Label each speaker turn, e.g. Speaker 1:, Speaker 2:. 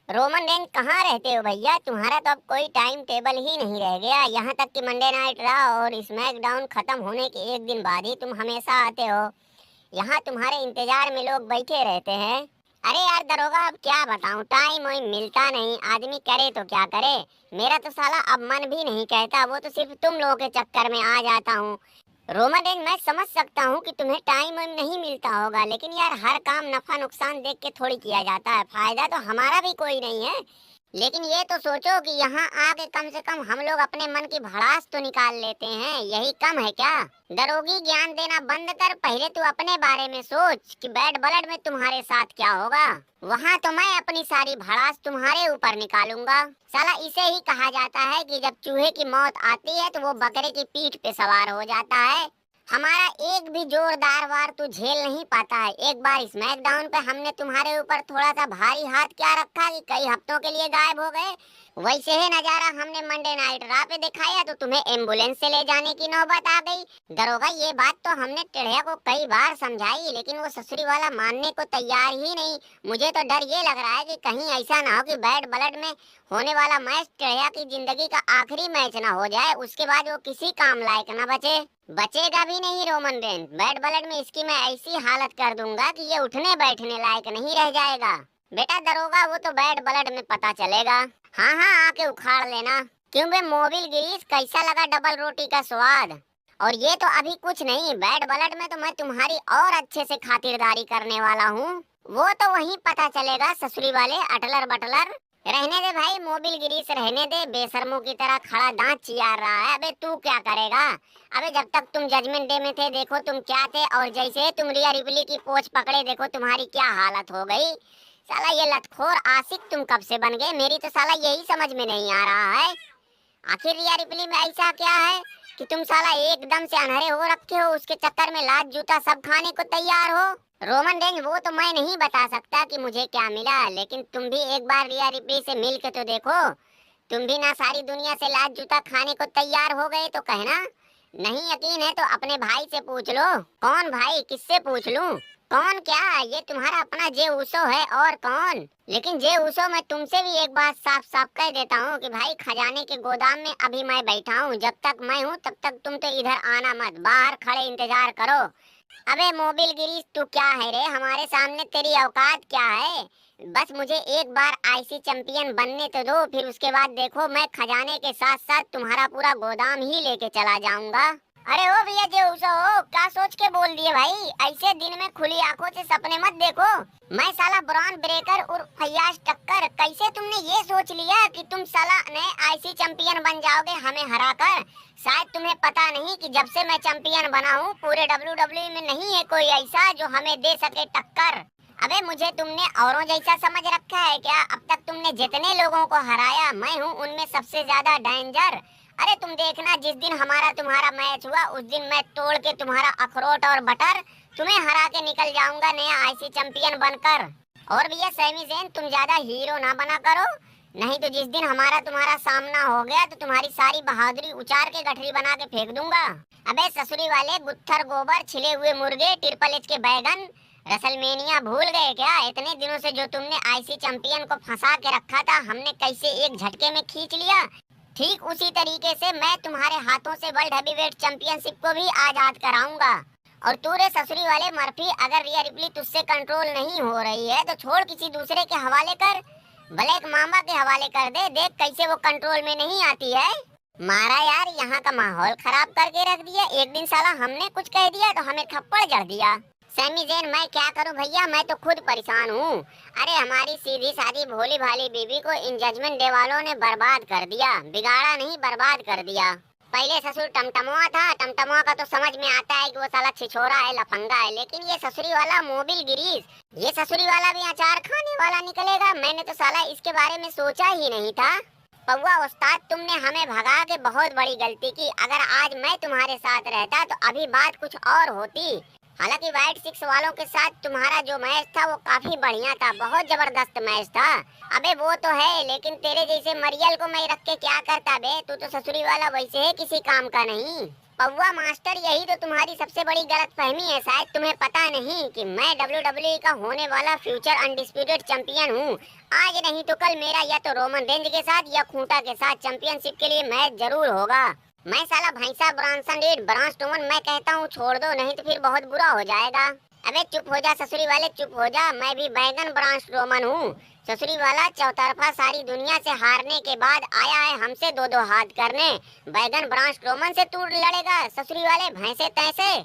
Speaker 1: Roman Reigns कहाँ रहते हो भैया? तुम्हारा तो अब कोई टाइम टेबल ही नहीं रह गया। यहाँ तक कि मंडे नाइट रहा और स्मैकडाउन खत्म होने के एक दिन बाद ही तुम हमेशा आते हो। यहाँ तुम्हारे इंतजार में लोग बैठे रहते हैं। अरे यार दरोगा, अब क्या बताऊँ, टाइम वाइम मिलता नहीं, आदमी करे तो क्या करे। मेरा तो साला अब मन भी नहीं कहता, वो तो सिर्फ तुम लोगों के चक्कर में आ जाता हूँ। रोमन रेंज, मैं समझ सकता हूँ कि तुम्हें टाइम वाइम नहीं मिलता होगा, लेकिन यार हर काम नफा नुकसान देख के थोड़ी किया जाता है। फायदा तो हमारा भी कोई नहीं है। लेकिन ये तो सोचो कि यहाँ आके कम से कम हम लोग अपने मन की भड़ास तो निकाल लेते हैं, यही कम है क्या? दरोगी, ज्ञान देना बंद कर, पहले तू अपने बारे में सोच कि बैड ब्लड में तुम्हारे साथ क्या होगा। वहाँ तो मैं अपनी सारी भड़ास तुम्हारे ऊपर निकालूंगा। साला इसे ही कहा जाता है कि जब चूहे की मौत आती है तो वो बकरे की पीठ पे सवार हो जाता है। हमारा एक भी जोरदार वार तू झेल नहीं पाता है। एक बार स्मैकडाउन पे हमने तुम्हारे ऊपर थोड़ा सा भारी हाथ क्या रखा कि कई हफ्तों के लिए गायब हो गए। वैसे ही नजारा हमने मंडे नाइट रा पे दिखाया तो तुम्हें एम्बुलेंस से ले जाने की नौबत आ गई। दरोगा, ये बात तो हमने टेढ़िया को कई बार समझाई, लेकिन वो ससुरी वाला मानने को तैयार ही नहीं। मुझे तो डर ये लग रहा है कि कहीं ऐसा ना हो कि बैड ब्लड में होने वाला मैच टेढ़िया की जिंदगी का आखिरी मैच ना हो जाए, उसके बाद वो किसी काम लायक ना बचे। बचेगा भी नहीं रोमन रेंज। बैड ब्लड में इसकी मैं ऐसी हालत कर दूंगा कि ये उठने बैठने लायक नहीं रह जाएगा। बेटा दरोगा, वो तो बैड ब्लड में पता चलेगा। हाँ हाँ, आके उखाड़ लेना। क्यों बे मोबिल गिरीश, कैसा लगा डबल रोटी का स्वाद? और ये तो अभी कुछ नहीं, बैड ब्लड में तो मैं तुम्हारी और अच्छे से खातिरदारी करने वाला हूँ। वो तो वहीं पता चलेगा ससुरी वाले अटलर बटलर। रहने दे भाई मोबिल गिरीश, रहने दे। बेशर्मों की तरह खड़ा दांत चियार रहा है। अबे तू क्या करेगा? अबे जब तक तुम जजमेंट डे में थे देखो तुम क्या थे, और जैसे तुम रिया रिपली की पोछ पकड़े देखो तुम्हारी क्या हालत हो गई। साला ये लतखोर आशिक तुम कब से बन गए? मेरी तो साला यही समझ में नहीं आ रहा है। आखिर रिया रिपली में ऐसा क्या है कि तुम साला एकदम से अनहरे हो रखे हो, उसके चक्कर में लात जूता सब खाने को तैयार हो? रोमन रेंज, वो तो मैं नहीं बता सकता कि मुझे क्या मिला, लेकिन तुम भी एक बार रिया रिपली से मिल के तो देखो। तुम भी ना सारी दुनिया से लात जूता खाने को तैयार हो गए तो कहना। नहीं यकीन है तो अपने भाई से पूछ लो। कौन भाई, किससे पूछ लूं? कौन क्या? ये तुम्हारा अपना जे ऊसो है, और कौन? लेकिन जे ऊसो, मैं तुमसे भी एक बात साफ साफ कह देता हूँ कि भाई खजाने के गोदाम में अभी मैं बैठा हूँ। जब तक मैं हूँ तब तक तुम तो इधर आना मत, बाहर खड़े इंतजार करो। अबे मोबिल गिरीश, तू क्या है रे? हमारे सामने तेरी औकात क्या है? बस मुझे एक बार आईसी चैंपियन बनने तो दो, फिर उसके बाद देखो मैं खजाने के साथ साथ तुम्हारा पूरा गोदाम ही लेके चला जाऊंगा। अरे ओ भैया जे उसे हो, क्या सोच के बोल दिए भाई? ऐसे दिन में खुली आंखों से सपने मत देखो। मैं साला ब्रॉन ब्रेकर और फैयाज टक्कर, कैसे तुमने ये सोच लिया कि तुम साला नए आईसी चैंपियन बन जाओगे हमें हराकर? शायद तुम्हें पता नहीं कि जब से मैं चैंपियन बना हूँ पूरे WWE में नहीं है कोई ऐसा जो हमें दे सके टक्कर। अबे मुझे तुमने औरों जैसा समझ रखा है क्या? अब तक तुमने जितने लोगों को हराया मैं हूँ उनमें सबसे ज्यादा डेंजर। अरे तुम देखना, जिस दिन हमारा तुम्हारा मैच हुआ उस दिन मैं तोड़ के तुम्हारा अखरोट और बटर तुम्हें हरा के निकल जाऊंगा नया आईसी चैंपियन बनकर। और भैया सैमी जैन, तुम ज्यादा हीरो ना बना करो, नहीं तो जिस दिन हमारा तुम्हारा सामना हो गया तो तुम्हारी सारी बहादुरी उचार के गठरी बना के फेंक दूंगा। अबे ससुरी वाले, गुत्थर गोबर, छिले हुए मुर्गे, ट्रिपल एच के बैगन, रसलमेनिया भूल गए क्या? इतने दिनों से जो तुमने आईसी चैंपियन को फंसा के रखा था हमने कैसे एक झटके में खींच लिया। ठीक उसी तरीके से मैं तुम्हारे हाथों से वर्ल्ड हेवीवेट चैंपियनशिप को भी आजाद कराऊंगा। और तू रे ससुरी वाले मर्फी, अगर रिया रिपली तुझसे कंट्रोल नहीं हो रही है तो छोड़ किसी दूसरे के हवाले कर, ब्लैक मामा के हवाले कर दे, देख कैसे वो कंट्रोल में नहीं आती है। मारा यार, यहाँ का माहौल खराब करके रख दिया। एक दिन साला हमने कुछ कह दिया तो हमें थप्पड़ जड़ दिया। सैमी जैन, मैं क्या करूं भैया, मैं तो खुद परेशान हूँ। अरे हमारी सीधी सादी भोली भाली बीबी को इन जजमेंट डे वालों ने बर्बाद कर दिया, बिगाड़ा नहीं बर्बाद कर दिया। पहले ससुर टमटमुआ था, टमटमुआ का तो समझ में आता है कि वो साला छिछोरा है, लफंगा है, लेकिन ये ससुरी वाला मोबिल गिरीश, ये ससुरी वाला भी अचार खाने वाला निकलेगा। मैंने तो साला इसके बारे में सोचा ही नहीं था। पौवा उस्ताद, तुमने हमें भगा के बहुत बड़ी गलती की। अगर आज मैं तुम्हारे साथ रहता तो अभी बात कुछ और होती। हालांकि व्हाइट सिक्स वालों के साथ तुम्हारा जो मैच था वो काफी बढ़िया था, बहुत जबरदस्त मैच था। अबे वो तो है, लेकिन तेरे जैसे मरियल को मैं रख के क्या करता बे? तू तो ससुरी वाला वैसे है किसी काम का नहीं। पौवा मास्टर, यही तो तुम्हारी सबसे बड़ी गलतफहमी है। शायद तुम्हें पता नहीं कि मैं WWE का होने वाला फ्यूचर अनडिस्प्यूटेड चैंपियन हूँ। आज नहीं तो कल मेरा या तो रोमन रेंज के साथ या खूंटा के साथ चैंपियनशिप के लिए मैच जरूर होगा। मैं साला भैंसा ब्रांसन रीड ब्रांस स्ट्रोमन, मैं कहता हूँ छोड़ दो, नहीं तो फिर बहुत बुरा हो जाएगा। अबे चुप हो जा ससुरी वाले, चुप हो जा। मैं भी बैगन ब्रांस रोमन हूँ। ससुरी वाला चौतरफा सारी दुनिया से हारने के बाद आया है हमसे दो दो हाथ करने। बैगन ब्रांस रोमन से तू लड़ेगा ससुरी वाले भैंसे तैसे।